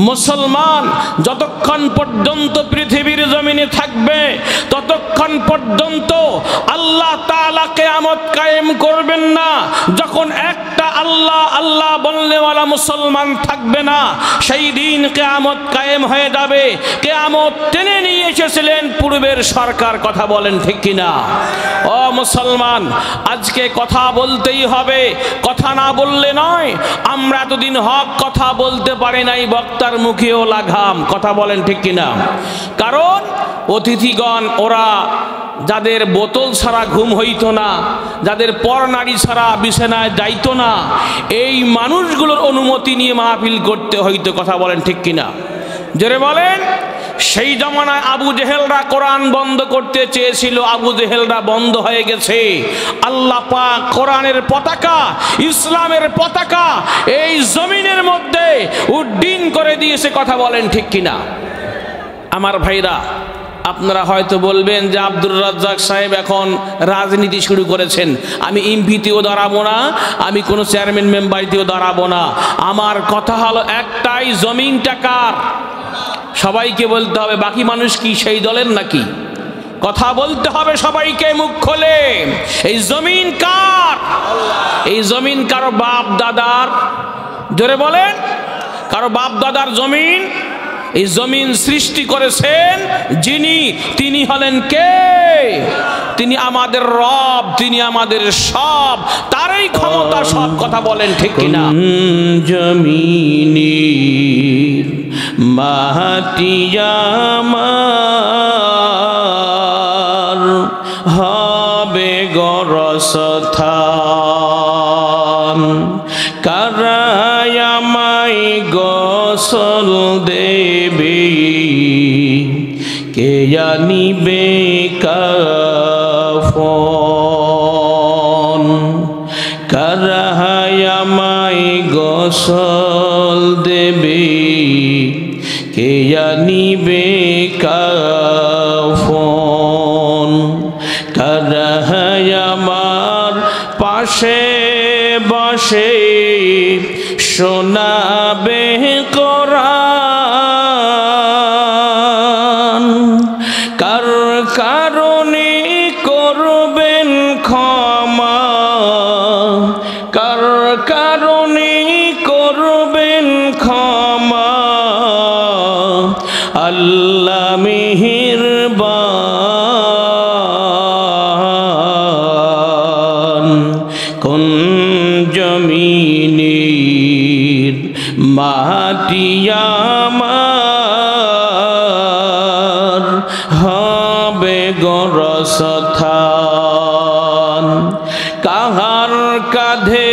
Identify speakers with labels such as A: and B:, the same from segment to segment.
A: মুসলমান যতক্ষণ পর্যন্ত পৃথিবীর জমিনে থাকবে ততক্ষণ পর্যন্ত আল্লাহ তাআলা কিয়ামত কায়েম করবেন না। যখন একটা আল্লাহ আল্লাহ বলনেওয়ালা মুসলমান থাকবে না, সেই দিন কিয়ামত কায়েম হয়ে যাবে। কিয়ামত টেনে নিয়ে এসেছিলেন পূর্বের সরকার। কথা বলেন ঠিক কিনা? ও মুসলমান, আজকে কথা বলতেই হবে, কথা না বললে নয়। আমরা এতদিন হক কথা বলতে পারি নাই, বক্তার মুখেও লাগাম। কথা বলেন ঠিক কিনা? কারণ অতিথিগণ ওরা যাদের বোতল ছাড়া ঘুম হইতো না, যাদের পর নারী ছাড়া বিছানায় যাইতো না, এই মানুষগুলোর অনুমতি নিয়ে মাহফিল করতে হইতো। কথা বলেন ঠিক কিনা? জোরে বলেন। সেই জামানায় আবু জেহেলরা কোরআন বন্ধ করতে চেয়েছিল, আবু জেহেলরা বন্ধ হয়ে গেছে। আল্লাহ পাক কোরআনের পতাকা, ইসলামের পতাকা এই জমিনের মধ্যে উড্ডীন করে দিয়েছে। কথা বলেন ঠিক কিনা? আমার ভাইরা, আপনারা হয়তো বলবেন যে আব্দুর রাজ্জাক সাহেব এখন রাজনীতি শুরু করেছেন। আমি এমপিতেও দাঁড়াবো না, আমি কোনো চেয়ারম্যান মেম্বারতেও দাঁড়াবো না। আমার কথা হলো একটাই, জমিনটা কার? সবাইকে বলতে হবে। বাকি মানুষ কি সেই দলের নাকি? কথা বলতে হবে সবাইকে মুখ খোলে। এই জমিন কার? এই জমিন কারো বাপ দাদার? জোরে বলেন। কারো বাপ দাদার জমিন? এই জমিন সৃষ্টি করেছেন যিনি, তিনি হলেন কে? তিনি আমাদের রব, তিনি আমাদের সব, তারই ক্ষমতা সব। কথা বলেন ঠিক কিনা? জমিনের মাটি আমার হবে গরস্থান, কারাই আমায় গোসল দেবে, কে আনিবে কাফন, কারাই আমায় গোসল দেবে, কে আনিবে কাফন, কারাই আমার পাশে বসে শোনাবে কোরআন, কার কারণে করবেন ক্ষমা, কার কারণে করবেন ক্ষমা, আল্লাহ মেহেরবান। কোন জমিনের মাটি আমার হবে গরস্থান, কাহার কাঁধে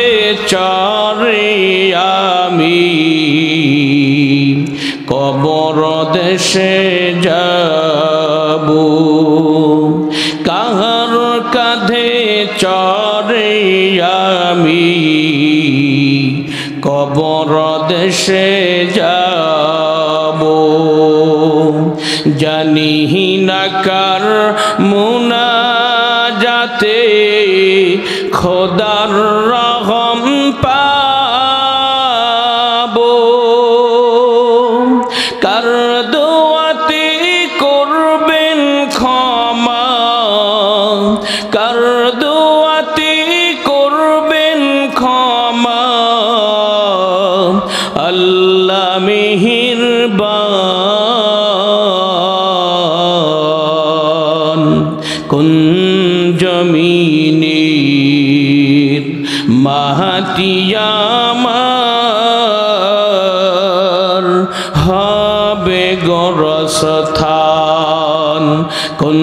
A: চড়ে আমি কবর দেশে যাব, কাহার কাঁধে চড়ে আমি কবর দেশে যাব, জানি না কার মুনাজাতে খোদার রহম পাবো, কার দোয়াতে করবেন ক্ষমা, কার দোয়াতে করবেন ক্ষমা, আল্লাহ মেহেরবান। কোন জমিনের মাটি আমার হবে গরস্থান, কোন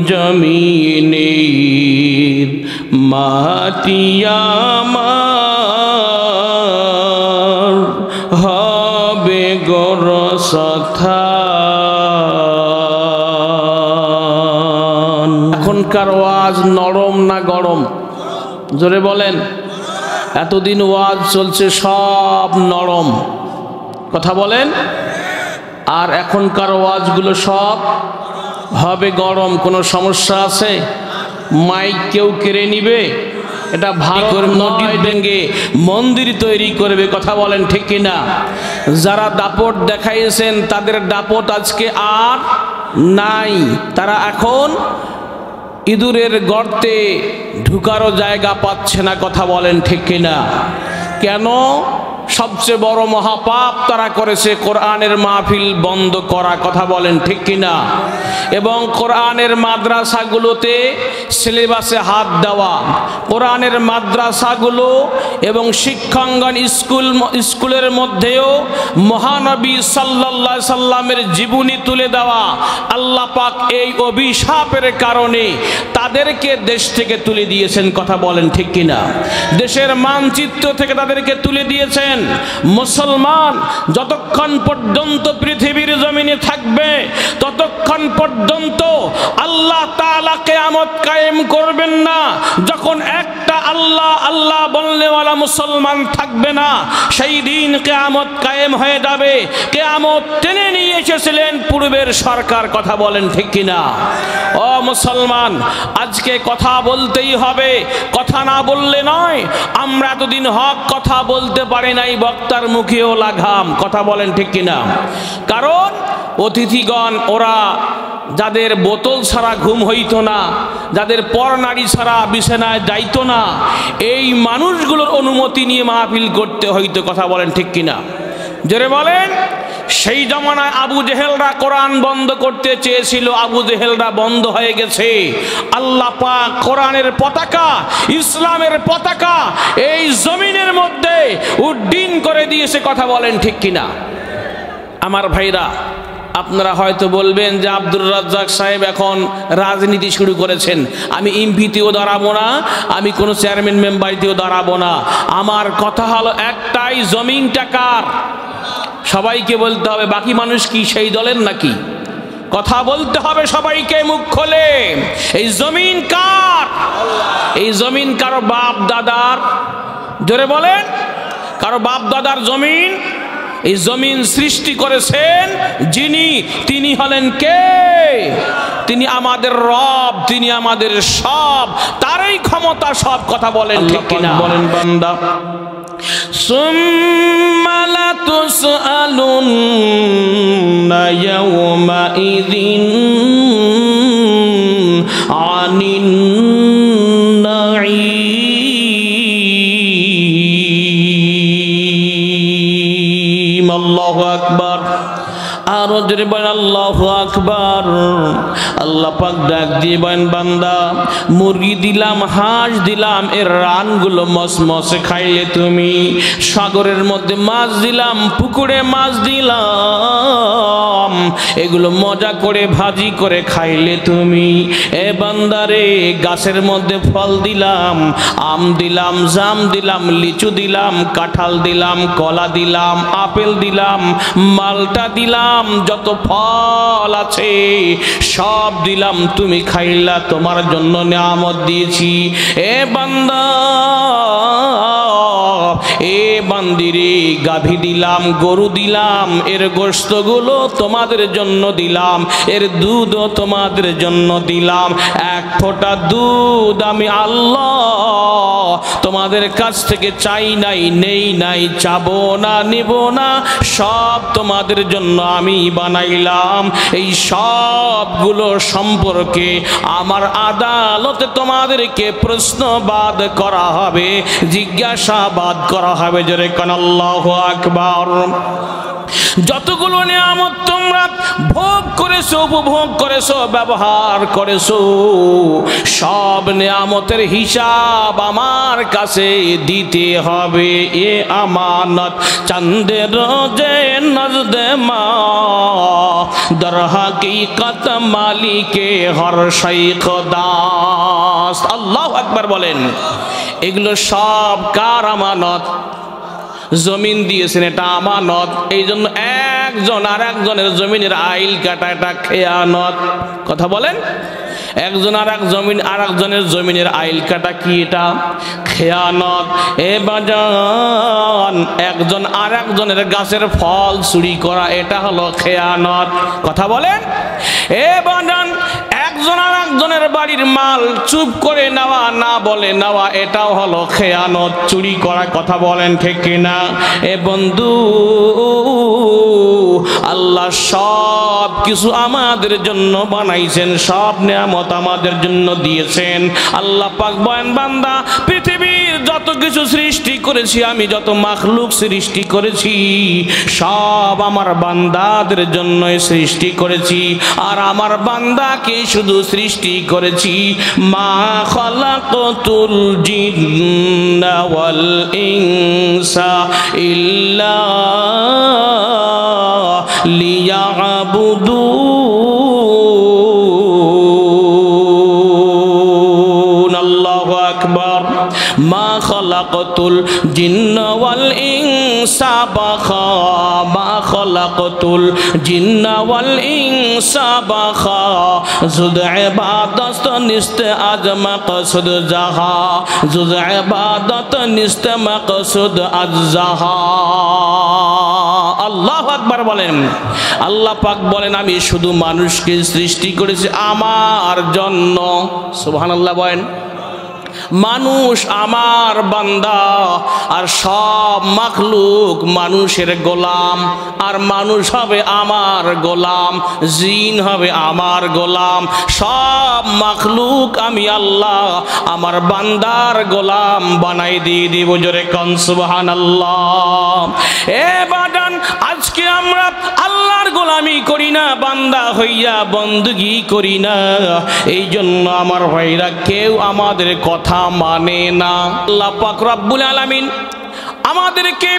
A: জমিনের মাটি আমার হবে গরস্থান। এখনকার ওয়াজ নরম না গরম? জোরে বলেন। এতদিন ওয়াজ চলছে সব নরম। কথা বলেন। আর এখনকার ওয়াজগুলো সব হবে গরম। কোনো সমস্যা আছে? মাইক কেউ কেড়ে নিবে? এটা ভারত মসজিদ ভেঙে মন্দির তৈরি করবে, কথা বলেন ঠিক কিনা? যারা দাপট দেখাইছেন তাদের দাপট আজকে আর নাই, তারা এখন ইঁদুরের গর্তে ঢুকারও জায়গা পাচ্ছে না, কথা বলেন ঠিক কিনা? কেন? সবচেয়ে বড় মহাপাপ তারা করেছে কোরআনের মাহফিল বন্ধ করা, কথা বলেন ঠিক কিনা? এবং কোরআনের মাদ্রাসাগুলোতে সিলেবাসে হাত দেওয়া, কোরআনের মাদ্রাসাগুলো এবং শিক্ষাঙ্গন স্কুলের মধ্যেও মহানবী সাল্লাল্লাহু আলাইহি সাল্লামের জীবনী তুলে দেওয়া। আল্লাহ পাক এই অভিশাপের কারণে তাদেরকে দেশ থেকে তুলে দিয়েছেন, কথা বলেন ঠিক কিনা? দেশের মানচিত্র থেকে তাদেরকে তুলে দিয়েছেন। মুসলমান যতক্ষণ পর্যন্ত পৃথিবীর জমিনে থাকবে ততক্ষণ পর্যন্ত আল্লাহ তাআলা কিয়ামত কায়েম করবেন না। যখন একটা আল্লাহ আল্লাহ বলনেওয়ালা মুসলমান থাকবে না, সেই দিন কিয়ামত কায়েম হয়ে যাবে। কিয়ামত টেনে নিয়ে এসেছিলেন পূর্বের সরকার, কথা বলেন ঠিক কিনা? ও মুসলমান, আজকে কথা বলতেই হবে, কথা না বললে নয়। আমরা এতদিন হক কথা বলতে পারি নাই, বক্তার মুখেও লাগাম, কথা বলেন ঠিক কিনা? কারণ অতিথিগণ ওরা যাদের বোতল ছাড়া ঘুম হইতো না, যাদের পর নারী ছাড়া বিছানায় যাইতো না, এই মানুষগুলোর অনুমতি নিয়ে মাহফিল করতে হইতো, কথা বলেন ঠিক কিনা? জোরে বলেন। সেই জমানায় আবু জেহেলরা কোরআন বন্ধ করতে চেয়েছিল, আবু জেহেলরা বন্ধ হয়ে গেছে। আল্লাহ পাক কোরআনের পতাকা, ইসলামের পতাকা এই জমিনের মধ্যে উড্ডীন করে দিয়েছে, কথা বলেন ঠিক কিনা? আমার ভাইরা, আপনারা হয়তো বলবেন যে আব্দুর রাজ্জাক সাহেব এখন রাজনীতি শুরু করেছেন। আমি এমপিতেও দাঁড়াবো না, আমি কোনো চেয়ারম্যান মেম্বারতেও দাঁড়াবো না। আমার কথা হলো একটাই, জমিনটা কার? সবাইকে বলতে হবে। বাকি মানুষ কি সেই দলের নাকি? কথা বলতে হবে সবাইকে মুখ খোলে। এই জমিন কার? এই জমিন কারো বাপ দাদার? জোরে বলেন। কারো বাপ দাদার জমিন? এই জমিন সৃষ্টি করেছেন যিনি, তিনি হলেন কে? তিনি আমাদের রব, তিনি আমাদের সব, তারই ক্ষমতা সব, কথা বলেন ঠিক কিনা? বলেন বান্দা, সুম্মা লাতুসআলুন্না ইয়াওমাইযিন আনিন নাঈম। আল্লাহু আকবার। আরো জোরে বলেন আল্লাহু আকবার। আল্লাহ পাক ডাক দিয়ে বলেন, বান্দা মুরগি দিলাম, হাঁস দিলাম, এর রানগুলো মসমসে খাইলে তুমি। সাগরের মধ্যে মাছ দিলাম, পুকুরে মাছ দিলাম, এগুলো মজা করে ভাজি করে খাইলে তুমি। এ বান্দারে গাছের মধ্যে ফল দিলাম, আম দিলাম, জাম দিলাম, লিচু দিলাম, কাঁঠাল দিলাম, কলা দিলাম, আপেল দিলাম, মালটা দিলাম, যত ফল আছে সব দিলাম, তুমি খাইলা, তোমার জন্য নিয়ামত দিয়েছি। এ বান্দা, এ বান্দিরে, গাভী দিলাম, গরু দিলাম, এর গোশতগুলো তোমাদের জন্য দিলাম, এর দুধও তোমাদের জন্য দিলাম। এক ফোঁটা দুধ আমি আল্লাহ তোমাদের কাছ থেকে চাই নাই, নেই নাই, চাবো না, নিব না, সব তোমাদের জন্য আমি বানাইলাম। এই সবগুলো সম্পর্কে আমার আদালতে তোমাদেরকে প্রশ্নবাদ করা হবে, জিজ্ঞাসাবাদ করা হবে। জোরে কোন আল্লাহু আকবার। যতগুলো নিয়ামত তোমরা ভোগ করেছো, উপভোগ করেছো, ব্যবহার করেছো, সব নিয়ামতের হিসাব আমার কাছে দিতে হবে। এ আমানত চাঁদের রোজে নজদে মা, দর হাকিকত মালিকে হর শাইখ দাস। আল্লাহু আকবার বলেন। এগুলো সব কার আমানত? জমিন দিয়েছেন, এটা আমানত। এই জন্য একজন আর একজনের জমিনের আইল কাটা, এটা খেয়ানত। কথা বলেন। একজন আর একজনের জমিনের আইল কাটা কি? এটা খেয়ানত। এ বাজান, একজন আর একজনের গাছের ফল চুরি করা, এটা হলো খেয়ানত। কথা বলেন। এ বাজান, একজন আর একজনের বাড়ির মাল চুপ করে নেওয়া, না বলে নেওয়া, এটাও হলো খেয়ানত, চুরি করা। কথা বলেন ঠিক কিনা? এ বন্ধু, আল্লাহ সব কিছু আমাদের জন্য বানাইছেন, সব নিয়ামত আমাদের জন্য দিয়েছেন। আল্লাহ পাক বলেন, বান্দা, পৃথিবীর যত কিছু সৃষ্টি করেছি, আমি যত মাখলুক সৃষ্টি করেছি, সব আমার বান্দাদের জন্যই সৃষ্টি করেছি। আর আমার বান্দাকে শুধু সৃষ্টি করেছি। মা খালাকতুল জিন্না ওয়াল ইনসা ইল্লা লিয়াবুদুন। আল্লাহু আকবার। মা খালাকতুল জিন্না ওয়াল ইনসা বাখা, মা খালাকতুল জিন্না ওয়াল ইনসা বাখা, যুদ ইবাদত নিস্ত আজ মাকসুদ জাহা, যুদ ইবাদত নিস্ত মাকসুদ আজ জাহা। আল্লাহু আকবার বলেন। আল্লাহ পাক বলেন, আমি শুধু মানুষকে সৃষ্টি করেছি আমার জন্য। সুবহানাল্লাহ বলেন। মানুষ আমার বান্দা, আর সব মাখলুক মানুষের গোলাম, আর মানুষ হবে আমার গোলাম, জিন হবে আমার গোলাম। সব মাখলুক আমি আল্লাহ আমার বান্দার গোলাম বানাই দিয়ে দিব। জোরে কোন সুবহানাল্লাহ। এ বাদান, আজকে আমরা আল্লাহর গোলামি করি না, বান্দা হইয়া বন্দগি করি না। এই জন্য আমার ভাইরা কেউ আমাদের কথা মানে না। আল্লাহ পাক রব্বুল আলামিন আমাদেরকে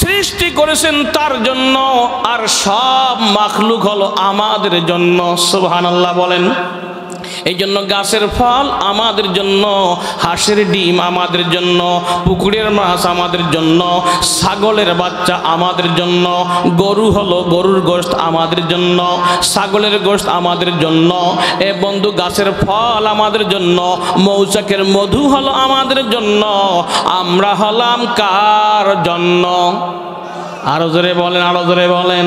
A: সৃষ্টি করেছেন তার জন্য, আর সব মাখলুক হলো আমাদের জন্য। সুবহানাল্লাহ বলেন। এই জন্য গাছের ফল আমাদের জন্য, হাঁসের ডিম আমাদের জন্য, পুকুরের মাছ আমাদের জন্য, ছাগলের বাচ্চা আমাদের জন্য, গরু হলো গরুর গোশত আমাদের জন্য, ছাগলের গোশত আমাদের জন্য। এ বন্ধু, গাছের ফল আমাদের জন্য, মৌচাকের মধু হলো আমাদের জন্য। আমরা হলাম কার জন্য? আরো জোরে বলেন, আরো জোরে বলেন।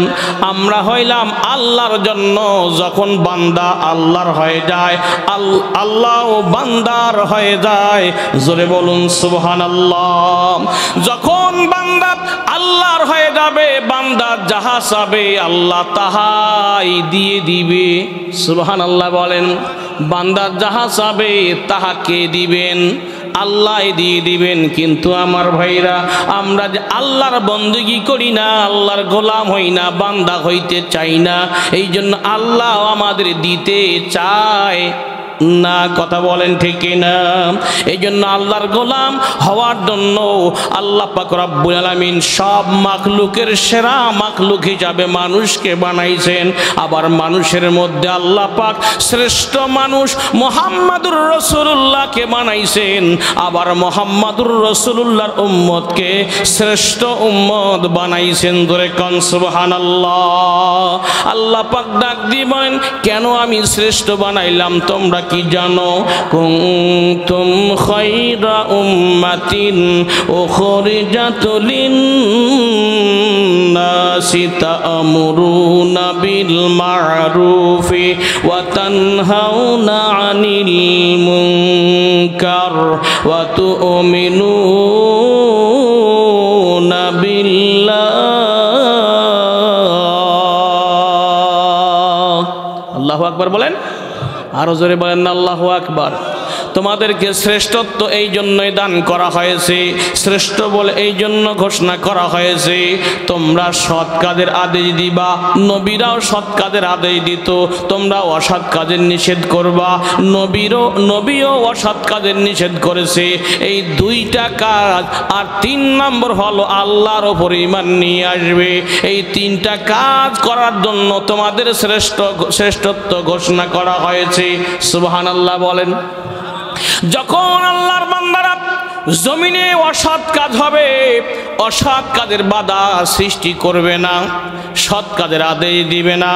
A: আমরা হইলাম আল্লাহর জন্য। যখন বান্দা আল্লাহর হয়ে যায়, আল্লাহ বান্দার হয়ে যায়। জোরে বলুন সুবহানাল্লাহ। যখন বান্দা আল্লাহর হয়ে যাবে, বান্দা যাহা চাবে আল্লাহ তাহাই দিয়ে দিবে। সুবহানাল্লাহ বলেন। বান্দা যাহা চাবে তাহাকে দিবেন, আল্লাহ দিয়ে দিবেন। কিন্তু আমার ভাইরা, আমরা যে আল্লাহর বندگی করি না, আল্লাহর গোলাম হই না, বান্দা হইতে চাই না, এই জন্য আল্লাহ আমাদের দিতে চায় না। কথা বলেন ঠিক না? এই জন্য আল্লাহর গোলাম হওয়ার জন্য আল্লাহ পাক রব্বুল আলামিন সব মাখলুকের সেরা মাখলুক হিসাবে মানুষকে বানাইছেন। আবার মানুষের মধ্যে আল্লাহ পাক শ্রেষ্ঠ মানুষ মুহাম্মাদুর রাসূলুল্লাহকে বানাইছেন। আবার মুহাম্মাদুর রাসূলুল্লাহর উম্মতকে শ্রেষ্ঠ উম্মত বানাইছেন। ধরে কোন সুবহানাল্লাহ। আল্লাহ পাক ডাক দিবেন, কেন আমি শ্রেষ্ঠ বানাইলাম তোমরা কি জানো? কুনতুম খায়রা উম্মাতিন উখরিজাত লিন-নাসি তা'মুরুনা বিল মা'রুফি ওয়া তানহাউনা 'আনিল মুনকার ওয়া তু'মিনুনা বিল্লাহ। আল্লাহু আকবার বলেন। আরো জোরে বলেন আল্লাহু আকবার। তোমাদেরকে শ্রেষ্ঠত্ব এই জন্যই দান করা হয়েছে, শ্রেষ্ঠ বলে এই জন্য ঘোষণা করা হয়েছে, তোমরা সৎ কাজের আদেশ দিবা। নবীরাও সৎ কাজের আদেশ দিত, তোমরা অসৎ কাজের নিষেধ করবা। নবীও অসৎ কাজের নিষেধ করেছে। এই দুইটা কাজ, আর 3 নম্বর হলো আল্লাহর ওপর ঈমান নিয়ে আসবে। এই 3টা কাজ করার জন্য তোমাদের শ্রেষ্ঠত্ব ঘোষণা করা হয়েছে। সুবহানাল্লাহ বলেন। যখন আল্লাহর বান্দারা জমিনে অসৎ কাজ হবে, অসৎ কাজের বাধা সৃষ্টি করবে না, সৎ কাজের আদেশ দিবে না।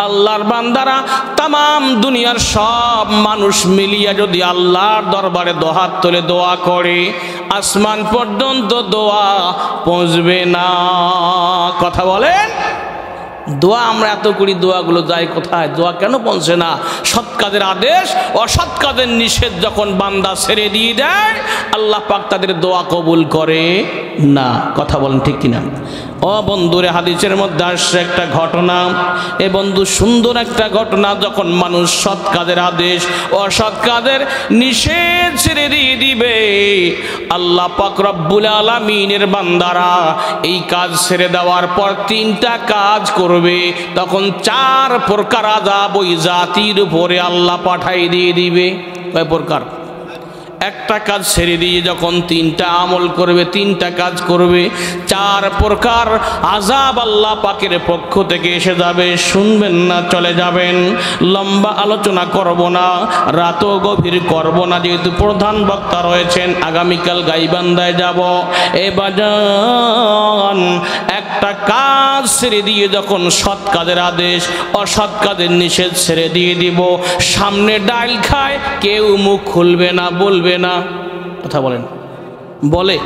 A: আল্লাহর বান্দারা তামাম দুনিয়ার সব মানুষ মিলিয়া যদি আল্লাহর দরবারে দোহাত তুলে দোয়া করে, আসমান পর্যন্ত দোয়া পৌঁছবে না। কথা বলেন। দোয়া আমরা এত করি, দোয়াগুলো যায় কোথায়? দোয়া কেন পৌঁছে না? সৎ কাজের আদেশ, অসৎ কাজের নিষেধ যখন বান্দা ছেড়ে দিয়ে দেয়, আল্লাহ পাক তাদের দোয়া কবুল করে না। কথা বলেন ঠিক কিনা? ও বন্ধুরে, হাদিসের মধ্যে আসছে একটা ঘটনা। এ বন্ধু, সুন্দর একটা ঘটনা। যখন মানুষ সৎ কাজের আদেশ, অসৎ কাজের নিষেধ ছেড়ে দিয়ে দিবে, আল্লাহ পাক রব্বুল আলামিনের বান্দারা এই কাজ ছেড়ে দেওয়ার পর 3টা কাজ করবে, তখন 4 প্রকার আযাব ওই জাতির উপরে আল্লাহ পাঠাই দিয়ে দিবে। কয় প্রকার? একটা কাজ ছেড়ে দিয়ে যখন 3টা আমল করবে, 3টা কাজ করবে, 4 প্রকার আযাব আল্লাহ পাকের পক্ষ থেকে এসে যাবে। শুনবেন না, চলে যাবেন। লম্বা আলোচনা করব না, রাতও গভীর করব না, যেহেতু প্রধান বক্তা রয়েছেন। আগামীকাল গাইবান্ধায় যাব। এ বাজান, একটা কাজ ছেড়ে দিয়ে যখন সৎ কাজের আদেশ, অসৎ কাজের নিষেধ ছেড়ে দিয়ে দিব, সামনে ডাল খায়, কেউ মুখ খুলবে না, বলবে না। কথা বলেন? বলে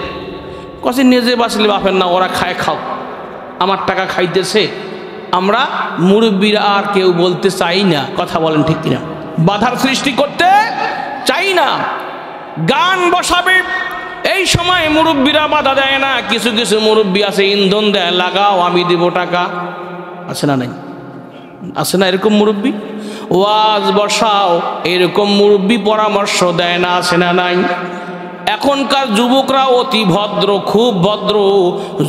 A: কসে নিজে বাঁচলে বাপের না, ওরা খায়, খাও, আমার টাকা খাইতেছে। আমরা মুরব্বীরা আর কেউ বলতে চাই না। কথা বলেন ঠিক কিনা? বাধার সৃষ্টি করতে চাই না। গান বসাবে, এই সময় মুরব্বীরা বাধা দেয় না। কিছু কিছু মুরব্বী আছে, ইন্ধন দেয়, লাগাও, আমি দেব টাকা। আছে না নাই? আছে না এরকম মুরব্বী? ওয়াজ বসাও, এরকম মুরব্বী পরামর্শ দেয় না? আছে না নাই? এখনকার যুবকরা অতি ভদ্র, খুব ভদ্র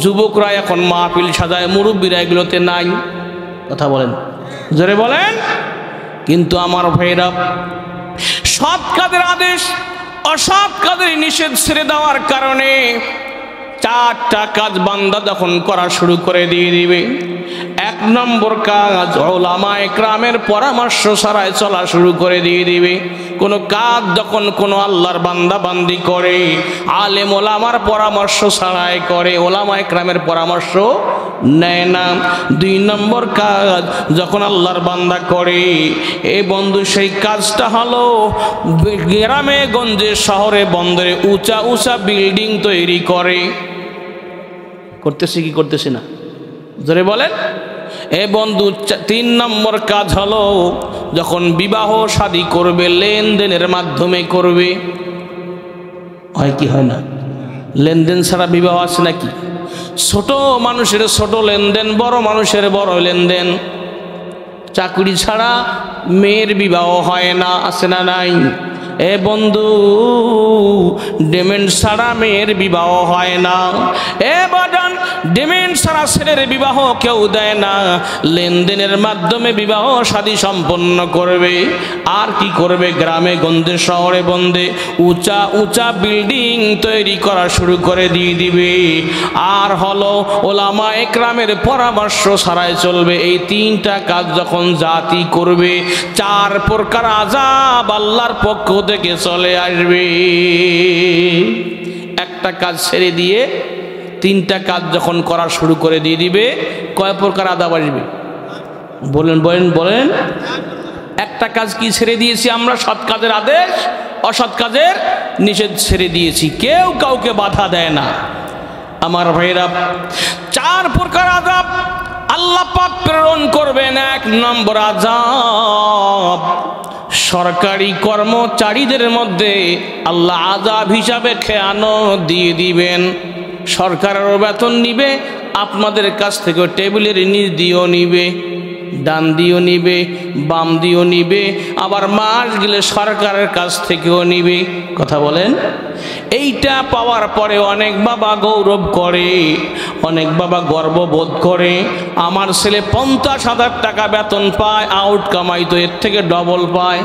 A: যুবকরা এখন মাহফিল সাজায়, মুরব্বীরা এগুলোতে নাই। কথা বলেন, জোরে বলেন। কিন্তু আমার ভাইরা, সৎ কাজের আদেশ, অসৎ কাজের নিষেধ ছেড়ে দেওয়ার কারণে 4টা কাজ বান্দা যখন করা শুরু করে দিয়ে দিবে। 1 নম্বর কাজ, উলামায়ে কেরামের পরামর্শ ছাড়াই চলা শুরু করে দিয়ে দিবে। কোনো কাজ যখন কোনো আল্লাহর বান্দা বান্দি করে, আলেম ওলামার পরামর্শ ছাড়াই করে, উলামায়ে কেরামের পরামর্শ নেয় না। 2 নম্বর কাজ যখন আল্লাহর বান্দা করে, এ বন্ধু, সেই কাজটা হলো গ্রামে গঞ্জে শহরে বন্দরে উঁচা উঁচা বিল্ডিং তৈরি করে। করতেছে কি করতেছে না? জোরে বলেন। এ বন্ধু, 3 নম্বর কাজ হলো যখন বিবাহ শাদী করবে, লেনদেনের মাধ্যমে করবে। হয় কি হয় না? লেনদেন ছাড়া বিবাহ আছে নাকি? ছোট মানুষের ছোট লেনদেন, বড় মানুষের বড় লেনদেন। চাকরি ছাড়া মেয়ের বিবাহ হয় না। আছে না নাই? এ বন্ধু, ডিমেন্ড ছাড়া মেয়ের বিবাহ হয় না। এ বাজান, ডিমেন্ড ছাড়া ছেলের বিবাহ কেউ দেয় না। লেনদেনের মাধ্যমে বিবাহ শাদী সম্পন্ন করবে। আর কি করবে? গ্রামে গঞ্জে শহরে বন্দে উঁচা উঁচা বিল্ডিং তৈরি করা শুরু করে দিয়ে দিবে। আর হলো ওলামায়ে কেরামের পরামর্শ ছাড়াই চলবে। এই 3টা কাজ যখন জাতি করবে, 4 প্রকার আযাব আল্লাহর পক্ষ থেকে চলে আসবে। একটা কাজ ছেড়ে দিয়ে 3টা কাজ যখন করা শুরু করে দিয়ে দিবে, কয় প্রকার আযাব আসবে? বলেন বলেন বলেন। একটা কাজ কি ছেড়ে দিয়েছি আমরা? সৎ কাজের আদেশ, অসৎ কাজের নিষেধ ছেড়ে দিয়েছি, কেউ কাউকে বাধা দেয় না। আমার ভাইরা, 4 প্রকার আযাব আল্লাহ পাক প্রেরণ করবেন। 1 নম্বর আযাব, সরকারি কর্মচারীদের মধ্যে আল্লাহ আযাব হিসাবে খেয়ানত দিয়ে দিবেন। সরকারেরও বেতন নিবে, আপনাদের কাছ থেকে টেবিলের নিচ দিয়েও নিবে, ডান দিয়েও নিবে, বাম দিয়েও নিবে, আবার মাস গেলে সরকারের কাছ থেকেও নিবে। কথা বলেন। এইটা পাওয়ার পরে অনেক বাবা গৌরব করে, অনেক বাবা গর্ববোধ করে। আমার ছেলে 50,000 টাকা বেতন পায়, আউট কামাই তো এর থেকে ডবল পায়।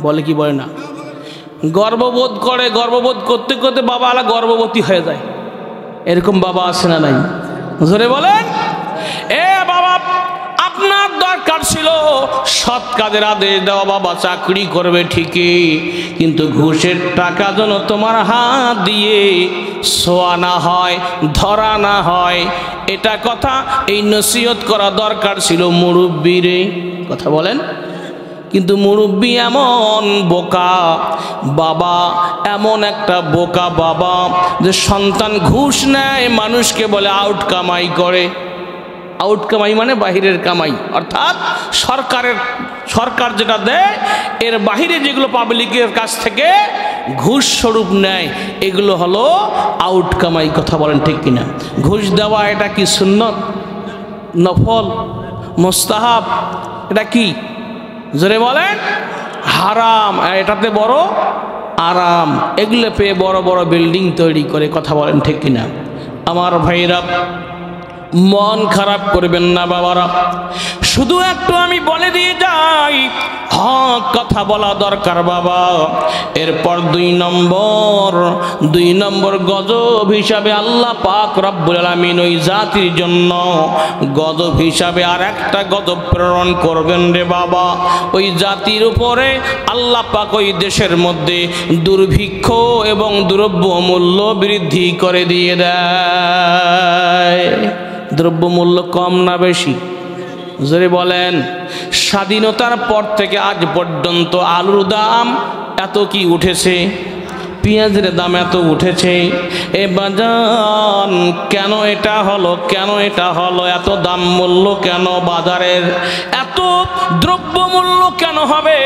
A: বলে কি বলে না? গর্ববোধ করে। গর্ববোধ করতে করতে বাবা আলা গর্ভবতী হয়ে যায়। এরকম বাবা আছে না নাই? জোরে বলেন। এ বাবা, আপনার দরকার ছিল সৎ কাজের আদেশ দেওয়া। বাবা চাকরি করবে ঠিকই, কিন্তু ঘুষের টাকা যেন তোমার হাত দিয়ে ছোঁয়া না হয়, ধরা না হয়, এটা কথা এই নসিহত করা দরকার ছিল মুরব্বীরে। কথা বলেন। কিন্তু মুরব্বী এমন বোকা বাবা, এমন একটা বোকা বাবা যে সন্তান ঘুষ নেয়, মানুষকে বলে আউট কামাই করে। আউট কামাই মানে বাহিরের কামাই, অর্থাৎ সরকার যেটা দেয় এর বাহিরে যেগুলো পাবলিকের কাছ থেকে ঘুষ স্বরূপ নেয় এগুলো হলো আউট কামাই। কথা বলেন ঠিক কিনা? ঘুষ দেওয়া এটা কি সুন্নত, নফল, মুস্তাহাব? এটা কি জোরে বলেন? হারাম। এটাতে বড় আরাম। এগুলো পেয়ে বড় বড় বিল্ডিং তৈরি করে। কথা বলেন ঠিক কিনা? আমার ভাইরা মন খারাপ করবেন না বাবারা, শুধু একটু আমি বলে দিয়ে যাই, হক কথা বলা দরকার বাবা। এরপর দুই নম্বর গজব হিসাবে আল্লাহ পাক রব্বুল আলামিন ওই জাতির জন্য গজব হিসাবে আর একটা গজব প্রেরণ করবেন রে বাবা। ওই জাতির উপরে আল্লাহ পাক ওই দেশের মধ্যে দুর্ভিক্ষ এবং দ্রব্যমূল্য বৃদ্ধি করে দিয়ে দেয়। দ্রব্যমূল্য কম না বেশি? জোরে বলেন। স্বাধীনতার পর থেকে আজ পর্যন্ত আলুর দাম এত কি উঠেছে, পেঁয়াজের দাম এত উঠেছে। এ বাজান কেন এটা হলো, কেন এটা হলো? এত দাম মূল্য কেন বাজারের, এত দ্রব্যমূল্য কেন হবে?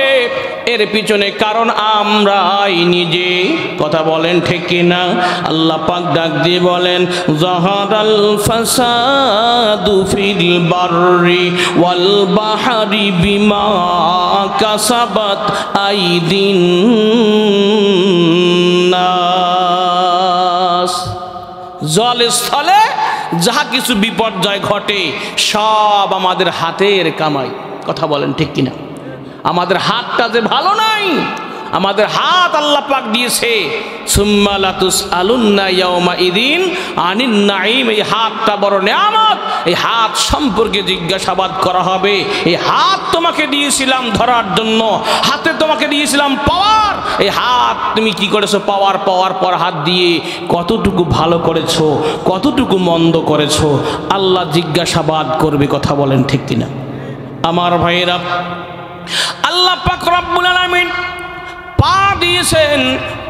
A: এর পিছনে কারণ আমরাই নিজে। কথা বলেন ঠিক কিনা? আল্লাহ পাক ডাক দিয়ে বলেন, যাহারাল ফাসাদু ফিল বাররি ওয়াল বাহরি বিমা কাসাবাত আইদিন নাস। জল স্থলে যাহা কিছু বিপর্যয় ঘটে সব আমাদের হাতের কামাই। কথা বলেন ঠিক কিনা? আমাদের হাতটা যে ভালো নাই, আমাদের হাত আল্লাহ পাক দিয়েছে, সুম্মা লাতুসআলুন্না ইয়াউমাইদিন আনিন নাঈম। এই হাতটা বড় নেয়ামত, এই হাত সম্পর্কে জিজ্ঞাসাবাদ করা হবে। এই হাত তোমাকে দিয়েছিলাম ধরার জন্য, হাতে তোমাকে দিয়েছিলাম পাওয়ার। এই হাত তুমি কি করেছো? পাওয়ার পর হাত দিয়ে কতটুকু ভালো করেছো, কতটুকু মন্দ করেছো, আল্লাহ জিজ্ঞাসাবাদ করবে। কথা বলেন ঠিক কিনা? আমার ভাইয়েরা, আল্লাহ পাক রব্বুল আলামিন পা দিয়েছেন,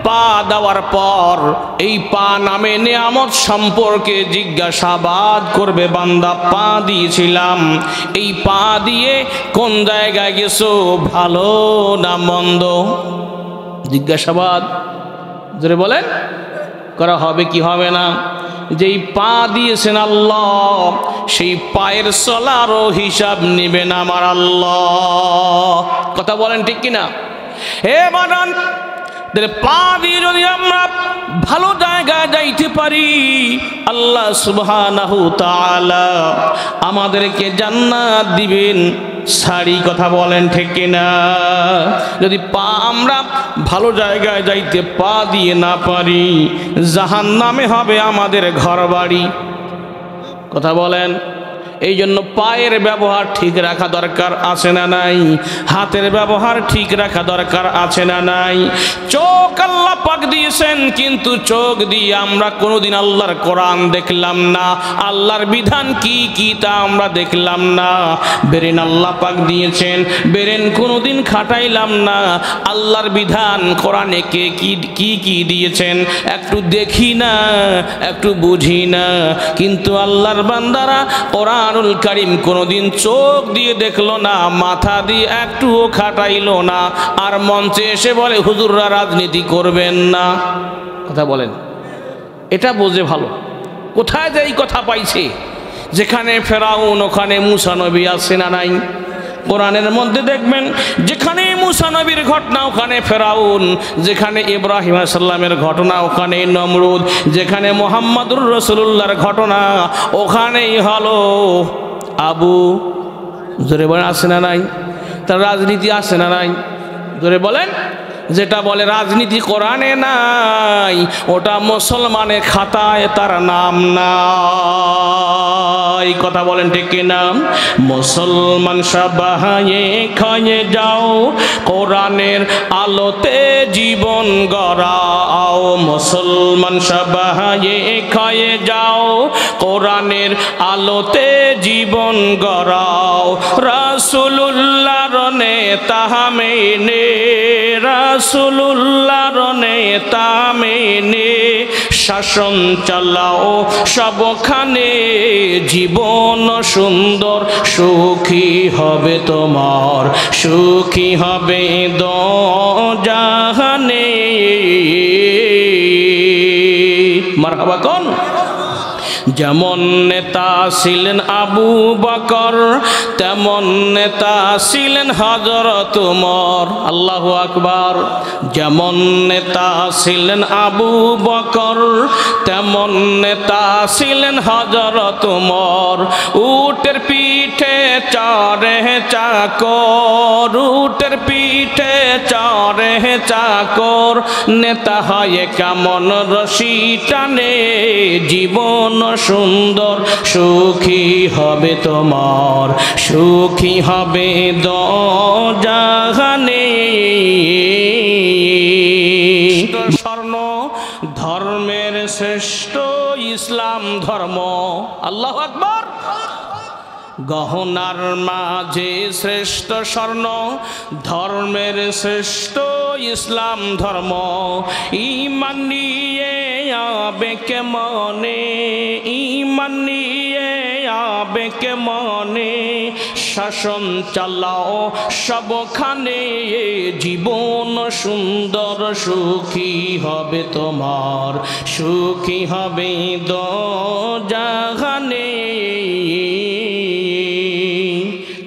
A: পা দেওয়ার পর এই পা নামে নেয়ামত সম্পর্কে জিজ্ঞাসাবাদ করবে। বান্দা পা দিয়েছিলাম, এই পা দিয়ে কোন জায়গায় গেছো, ভালো না মন্দ? জিজ্ঞাসাবাদ জোরে বলেন করা হবে কি হবে না? যেই পা দিয়েছেন আল্লাহ, সেই পায়ের চলারও হিসাব নেবেন আমার আল্লাহ। কথা বলেন ঠিক কিনা? হে বানান, পা দিয়ে যদি আমরা ভালো জায়গায় যাইতে পারি, আল্লাহ সুবহানাহু তাআলা আমাদেরকে জান্নাত দিবেন। সারি কথা বলেন ঠিক কিনা? যদি পা আমরা ভালো জায়গায় যাইতে পা দিয়ে না পারি, জাহান্নামে হবে আমাদের ঘর বাড়ি। কথা বলেন। এই জন্য পায়ের ব্যবহার ঠিক রাখা দরকার আছে না নাই? হাতের ব্যবহার ঠিক রাখা দরকার আছে না নাই? চোখ আল্লাহ পাক দিয়েছেন, কিন্তু চোখ দিয়ে আমরা কোনোদিন আল্লাহর কোরআন দেখলাম না, আল্লাহর বিধান কি কি তা আমরা দেখলাম না। ব্রেন আল্লাহ পাক দিয়েছেন, ব্রেন কোনোদিন খাটাইলাম না, আল্লাহর বিধান কোরআনে কে কি কি দিয়েছেন একটু দেখি না, একটু বুঝি না। কিন্তু আল্লাহর বান্দারা কোরআনুল কারীম কোনোদিন চোখ দিয়ে দেখলো না, মাথা দিয়ে একটুও খাটাইলো না, আর মঞ্চে এসে বলে হুজুররা রাজনীতি করবেন না। কথা বলেন। এটা বোঝে ভালো। কোথায় যে এই কথা পাইছে? যেখানে ফেরাউন ওখানে মুসা নবী আছে না নাই? কোরআনের মধ্যে দেখবেন যেখানে মুসা নবীর ঘটনা ওখানে ফেরাউন, যেখানে ইব্রাহিম আলাইহিস সালামের ঘটনা ওখানে নমরুদ, যেখানে মুহাম্মদুর রাসূলুল্লাহর ঘটনা ওখানেই হলো আবু। জোরে বলেন আছে না নাই? তার রাজনীতি আছে না নাই? জোরে বলেন। যেটা বলে রাজনীতি কোরআনে নাই, ওটা মুসলমানের খাতায় তার নাম নাই। কথা বলেন ঠিক কিনা? মুসলমান সবাই খায়ে যাও, কোরআনের আলোতে জীবন গড়াও। মুসলমান সবাই খায়ে যাও, কোরআনের আলোতে জীবন গড়াও। রাসূলুল্লাহর নেতা মেনে, রাসূলুল্লাহর নেতা মেনে শাসন চালাও সবখানে, জীবন সুন্দর সুখী হবে তোমার, সুখী হবে দোজাহানে। মারহাবা কোন? যেমন নেতা ছিলেন আবু বকর, তেমন নেতা ছিলেন হযরত ওমর। আল্লাহু আকবার। যেমন নেতা ছিলেন আবু বকর, তেমন নেতা ছিলেন হযরত ওমর। উটের পিঠে চড়ে চাকর, উটের পিঠে চড়ে চাকর, নেতা হয় কেমন রশি টানে, জীবন সুন্দর সুখী হবে তোমার, সুখী হবে দোজাহানে। স্বর্ণ ধর্মের শ্রেষ্ঠ ইসলাম ধর্ম। আল্লাহু আকবার। গহনার মাঝে শ্রেষ্ঠ স্বর্ণ, ধর্মের শ্রেষ্ঠ ইসলাম ধর্ম। ঈমান নিয়ে আবে কেমনে, ঈমান নিয়ে আবে কেমনে, শাসন চালাও সবখানে, জীবন সুন্দর সুখী হবে তোমার, সুখী হবে দোজাহানে।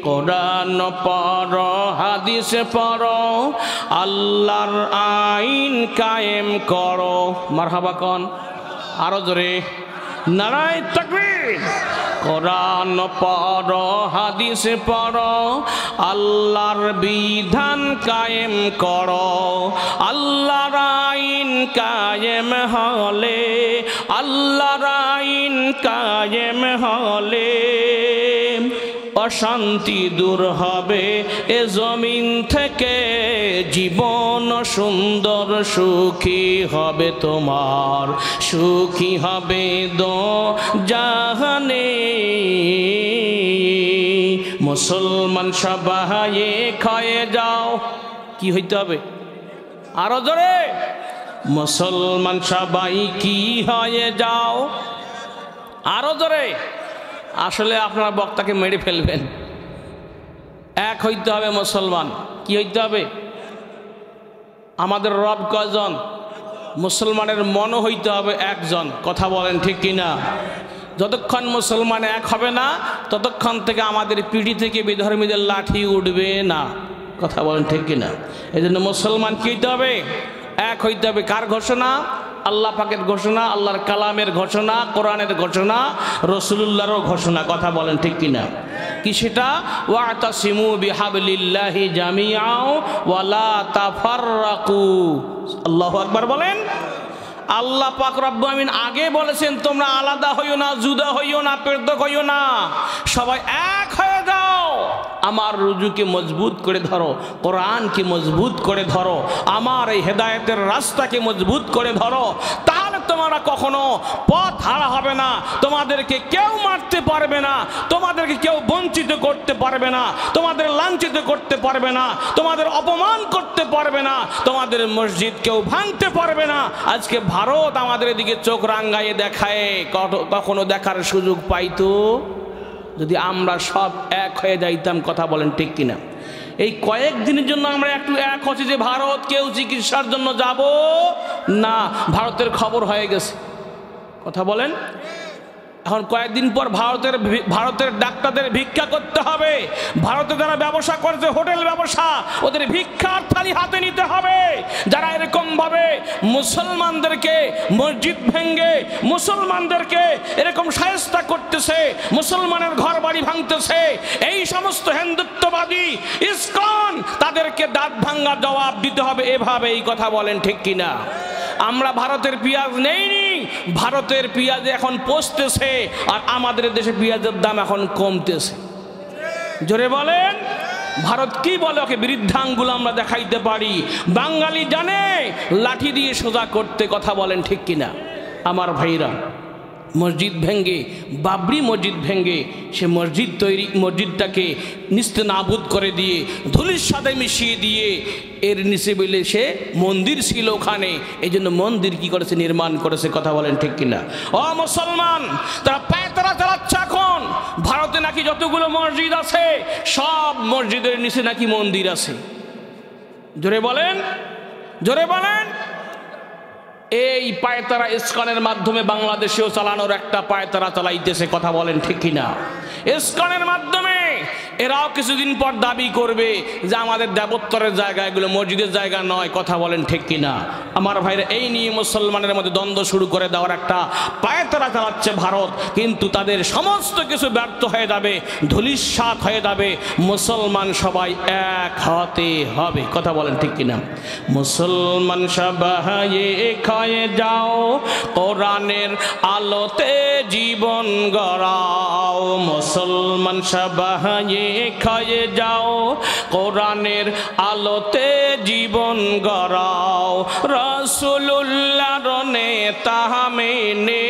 A: কোরআন পড়ো, হাদিস পড়ো, আল্লাহর আইন কায়েম করো। মারহাবা কোন? আরো জোরে নারায়ে তাকবীর। কোরআন পড়ো, হাদিস পড়ো, আল্লাহর বিধান কায়েম করো। আল্লাহর আইন কায়েম হলে, আল্লাহর আইন কায়েম হলে, অশান্তি দূর হবে এ জমিন থেকে, জীবন সুন্দর সুখী হবে তোমার, সুখী হবে দোজাহানে। মুসলমান সবাই এক হয়ে যাও। কি হইতে হবে? আরো জোরে। মুসলমান সবাই কি হয়ে যাও? আরো জোরে। আসলে আপনারা বক্তাকে মেরে ফেলবেন। এক হইতে হবে মুসলমান। কি হইতে হবে? আমাদের রব কয়জন? মুসলমানের মনও হইতে হবে একজন। কথা বলেন ঠিক কিনা? যতক্ষণ মুসলমান এক হবে না, ততক্ষণ থেকে আমাদের পিঠি থেকে বিধর্মীদের লাঠি উঠবে না। কথা বলেন ঠিক কিনা? এই জন্য মুসলমান কি হইতে হবে? এক হইতে হবে। কার ঘোষণা? আল্লাহ পাকের ঘোষণা, আল্লাহর কালামের ঘোষণা, কোরআনের ঘোষণা, রাসূলুল্লাহর ঘোষণা। কথা বলেন ঠিক কিনা? কি সেটা? ওয়াতাসিমু বিহাবলিল্লাহি জামিআও ওয়া লা তাফাররাকু। আল্লাহু আকবার বলেন। আল্লাহ পাক রব্বুল আমিন আগে বলেছেন তোমরা আলাদা হইও না, জুদা হইও না, পৃথক হইও না, সবাই এক হয়ে যাও। আমার রুজুকে মজবুত করে ধরো, কোরআনকে মজবুত করে ধরো, আমার এই হেদায়েতের রাস্তাকে মজবুত করে ধরো, তাহলে তোমরা কখনো পথ হারা হবে না। তোমাদেরকে কেউ মারতে পারবে না, তোমাদেরকে কেউ বঞ্চিত করতে পারবে না, তোমাদের লাঞ্ছিত করতে পারবে না, তোমাদের অপমান করতে পারবে না, তোমাদের মসজিদ কেউ ভাঙতে পারবে না। আজকে ভারত আমাদের দিকে চোখ রাঙ্গাইয়ে দেখায়, কখনো দেখার সুযোগ পাইতো যদি আমরা সব এক হয়ে যাইতাম। কথা বলেন ঠিক কিনা? এই কয়েকদিনের জন্য আমরা একটু এক হচ্ছি যে ভারত কেউ চিকিৎসার জন্য যাব না, ভারতের খবর হয়ে গেছে। কথা বলেন। এখন কয়েকদিন পর ভারতের ডাক্তারদের ভিক্ষা করতে হবে। ভারতে যারা ব্যবসা করছে, হোটেল ব্যবসা, ওদের ভিক্ষার থালি হাতে নিতে হবে। যারা এরকম ভাবে মুসলমানদেরকে মসজিদ ভেঙ্গে, মুসলমানদেরকে এরকম শায়েস্তা করতেছে, মুসলমানের ঘর বাড়ি ভাঙতেছে, এই সমস্ত হিন্দুত্ববাদী ইসকন, তাদেরকে দাঁত ভাঙ্গা জবাব দিতে হবে। এভাবে এই কথা বলেন ঠিক কিনা? আমরা ভারতের পেঁয়াজ নেইনি, ভারতের পেঁয়াজ এখন পচতেছে, আর আমাদের দেশে পেঁয়াজের দাম এখন কমতেছে। জোরে বলেন। ভারত কি বলে? ওকে বৃদ্ধাঙ্গুল আমরা দেখাইতে পারি। বাঙালি জানে লাঠি দিয়ে সোজা করতে। কথা বলেন ঠিক কিনা? আমার ভাইরা, মসজিদ ভেঙ্গে, বাবরি মসজিদ ভেঙ্গে সে মসজিদটাকে নিস্তেনাবুদ করে দিয়ে ধুলির সাথে মিশিয়ে দিয়ে এর নিচে বলে সে মন্দির ছিল ওখানে, এই জন্য মন্দির কি করেছে, নির্মাণ করেছে। কথা বলেন ঠিক কিনা? ও মুসলমান, তারা পায়তারা চালাচ্ছে এখন। ভারতে নাকি যতগুলো মসজিদ আছে সব মসজিদের নিচে নাকি মন্দির আছে। জোরে বলেন, জোরে বলেন। এই পায়তারা ইসকনের মাধ্যমে বাংলাদেশেও চালানোর একটা পায়তারা চালাইতেছে। কথা বলেন ঠিক কিনা? ইসকনের মাধ্যমে এরাও কিছুদিন পর দাবি করবে যে আমাদের দেবত্তরের জায়গা, এগুলো মসজিদের জায়গা নয়। কথা বলেন ঠিক কিনা? আমার ভাইরা, এই নিয়ে মুসলমানের মধ্যে দ্বন্দ্ব শুরু করে দেওয়ার একটা পায়তারা চালাচ্ছে ভারত, কিন্তু তাদের সমস্ত কিছু ব্যর্থ হয়ে যাবে, ধূলিসাৎ হয়ে যাবে। মুসলমান সবাই এক হতে হবে। কথা বলেন ঠিক কিনা? মুসলমান সবাই এক হয়ে যাও, কোরআনের আলোতে জীবন গড়াও। মুসলমান সবাই এক হয়ে যাও, কোরআনের আলোতে জীবন গড়াও। রাসূলুল্লাহর নেতা মেনে,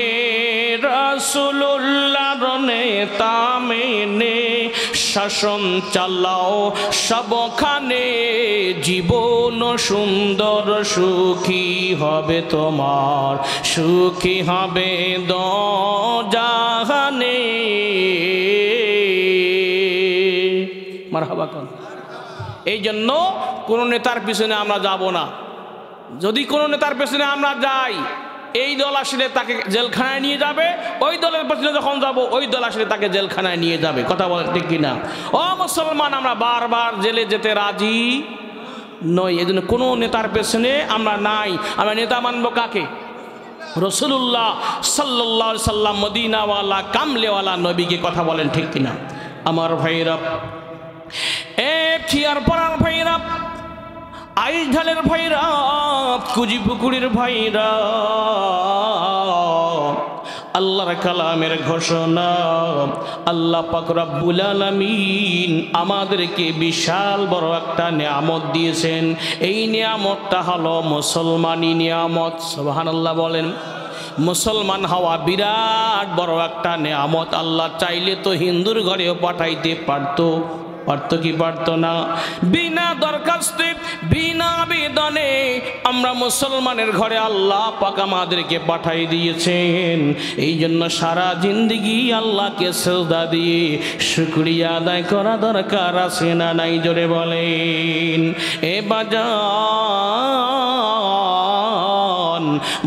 A: রাসূলুল্লাহর নেতা মেনে শাসন চালাও সবখানে। জীবন সুন্দর সুখী হবে তোমার, সুখী হবে দোজাহানে। মারহাবা কোন? এই জন্য কোন নেতার পিছনে আমরা যাব না। যদি কোন নেতার পেছনে আমরা যাই, এই দল আসলে তাকে জেলখানায় নিয়ে যাবে, ওই দলের পেছনে যখন যাব ওই দল আসলে তাকে জেলখানায় নিয়ে যাবে। কথা বলেন ঠিক কিনা? ও মুসলমান, আমরা বারবার জেলে যেতে রাজি নই। এই জন্য কোনো নেতার পেছনে আমরা নাই। আমরা নেতা মানব কাকে? রাসূলুল্লাহ সাল্লাল্লাহু আলাইহি সাল্লাম, মদিনাওয়ালা কামলেওয়ালা নবীকে। কথা বলেন ঠিক কিনা? আমার ভাইরা, এ থিয়ার পাড়ার ভাইরা, আইঝালের ভাইরা, কুজিপুকুরের ভাইরা, আল্লাহর কালামের ঘোষণা, আল্লাহ পাক রব্বুল আলামিন আমাদেরকে বিশাল বড় একটা নিয়ামত দিয়েছেন। এই নিয়ামতটা হলো মুসলমানি নিয়ামত। সুবহানাল্লাহ বলেন। মুসলমান হওয়া বিরাট বড় একটা নিয়ামত। আল্লাহ চাইলে তো হিন্দুর ঘরেও পাঠাইতে পারতো, পারতো কি পারতো না? বিনা দরখাস্তে, বিনা আবেদনে আমরা মুসলমানের ঘরে আল্লাহ পাক আমাদেরকে পাঠাই দিয়েছেন। এই জন্য সারা জিন্দেগি আল্লাহকে সিজদা দিয়ে শুকরিয়া আদায় করা দরকার আছে না নাই? জোরে বলেন। এ বাজান,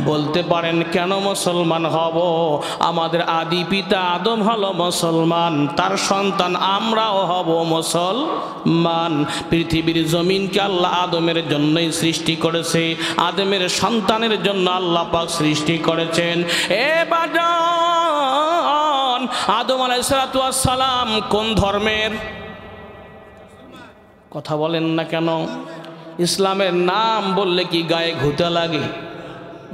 A: বলতে পারেন কেন মুসলমান হব? আমাদের আদি পিতা আদম হলো মুসলমান, তার সন্তান আমরাও হব মুসলমান। পৃথিবীর জমিনকে আল্লাহ আদমের জন্যই সৃষ্টি করেছে, আদমের সন্তানের জন্য আল্লাহ পাক সৃষ্টি করেছেন। এ বাজান, আদম আলাইহিস সালাতু ওয়াস সালাম কোন ধর্মের? কথা বলেন না কেন? ইসলামের নাম বললে কি গায়ে ঘুঁতে লাগে?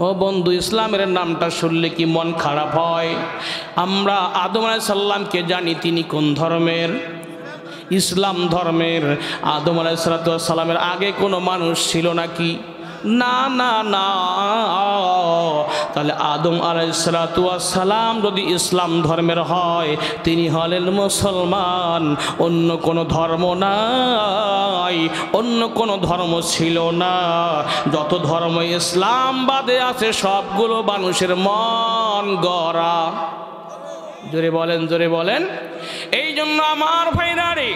A: ও বন্ধু, ইসলামের নামটা শুনলে কি মন খারাপ হয়? আমরা আদম আলাইহিস সালামকে জানি তিনি কোন ধর্মের? ইসলাম ধর্মের। আদম আলাইহিস সালামের আগে কোনো মানুষ ছিল নাকি? না না না। তাহলে আদম আলাইহিস সালাম যদি ইসলাম ধর্মের হয়, তিনি হলেন মুসলমান। অন্য কোনো ধর্ম নাই, অন্য কোনো ধর্ম ছিল না। যত ধর্ম ইসলাম বাদে আছে সবগুলো মানুষের মন গড়া। জোরে বলেন, জোরে বলেন। এই জন্য আমার ভাইরা রে,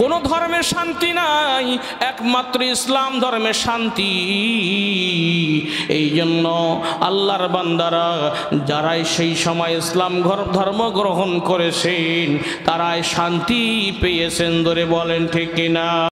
A: কোনো ধর্মের শান্তি নাই, একমাত্র ইসলাম ধর্মের শান্তি। এই জন্য আল্লাহর বান্দারা যারাই সেই সময় ইসলাম ধর্ম গ্রহণ করেছেন তারাই শান্তি পেয়েছেন। জোরে বলেন ঠিক কিনা?